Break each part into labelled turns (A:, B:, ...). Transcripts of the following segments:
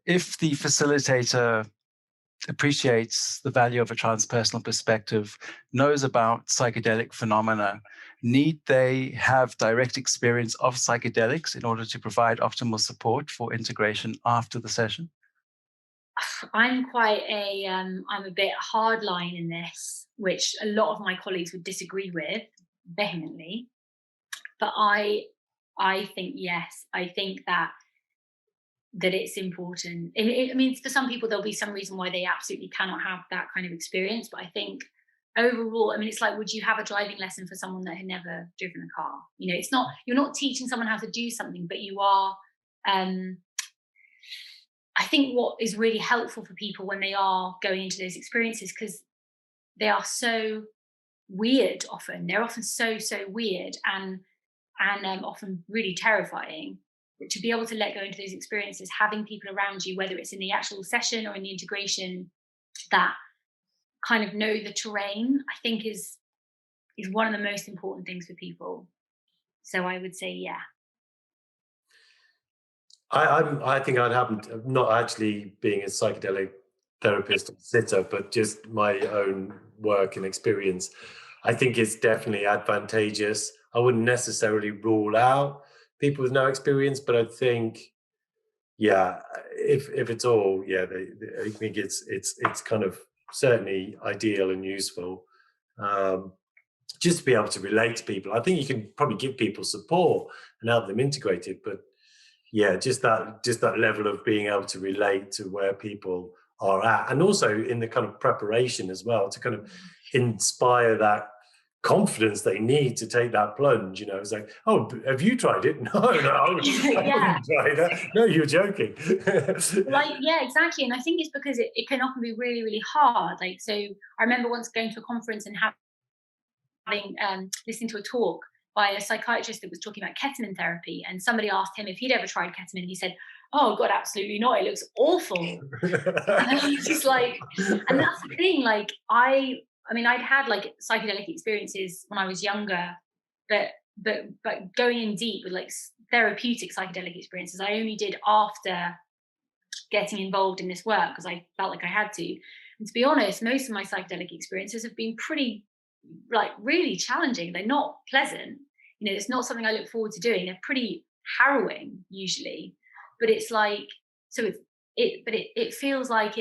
A: if the facilitator appreciates the value of a transpersonal perspective, knows about psychedelic phenomena, need they have direct experience of psychedelics in order to provide optimal support for integration after the session?
B: I'm I'm a bit hardline in this, which a lot of my colleagues would disagree with vehemently. But I think yes. I think that it's important. I mean, for some people, there'll be some reason why they absolutely cannot have that kind of experience. But I think overall, I mean, it's like, would you have a driving lesson for someone that had never driven a car? You know, it's not, you're not teaching someone how to do something, but you are. Um, I think what is really helpful for people when they are going into those experiences, because they are so weird often, they're often so weird and often really terrifying, to be able to let go into those experiences, having people around you, whether it's in the actual session or in the integration, that kind of know the terrain, I think is one of the most important things for people. So I would say, yeah.
C: I think I'd happen to, not actually being a psychedelic therapist or sitter, but just my own work and experience. I think it's definitely advantageous. I wouldn't necessarily rule out people with no experience, but I think, yeah, if it's all, yeah, I think it's kind of certainly ideal and useful. Um, just to be able to relate to people. I think you can probably give people support and help them integrate it, but yeah, just that level of being able to relate to where people are at, and also in the kind of preparation as well, to kind of inspire that confidence they need to take that plunge. You know, it's like, oh, have you tried it? No, I
B: Yeah.
C: haven't tried that. No, you're joking.
B: Like, yeah, exactly. And I think it's because it can often be really hard. Like, so I remember once going to a conference and having listened to a talk by a psychiatrist that was talking about ketamine therapy, and somebody asked him if he'd ever tried ketamine. He said, "Oh God, absolutely not. It looks awful." And I was just like, and that's the thing. Like, I mean, I'd had like psychedelic experiences when I was younger, but going in deep with like therapeutic psychedelic experiences, I only did after getting involved in this work, because I felt like I had to. And to be honest, most of my psychedelic experiences have been pretty, like, really challenging. They're not pleasant. You know, it's not something I look forward to doing. They're pretty harrowing usually. But it's like, so it feels like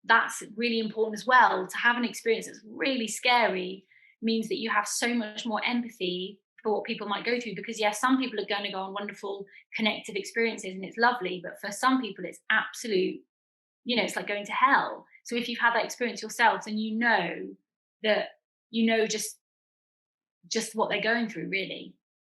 B: that's really important as well. To have an experience that's really scary means that you have so much more empathy for what people might go through, because yes, some people are going to go on wonderful connective experiences and it's lovely, but for some people it's absolute, you know, it's like going to hell. So if you've had that experience yourself, then you know that, you know, just what they're going through, really.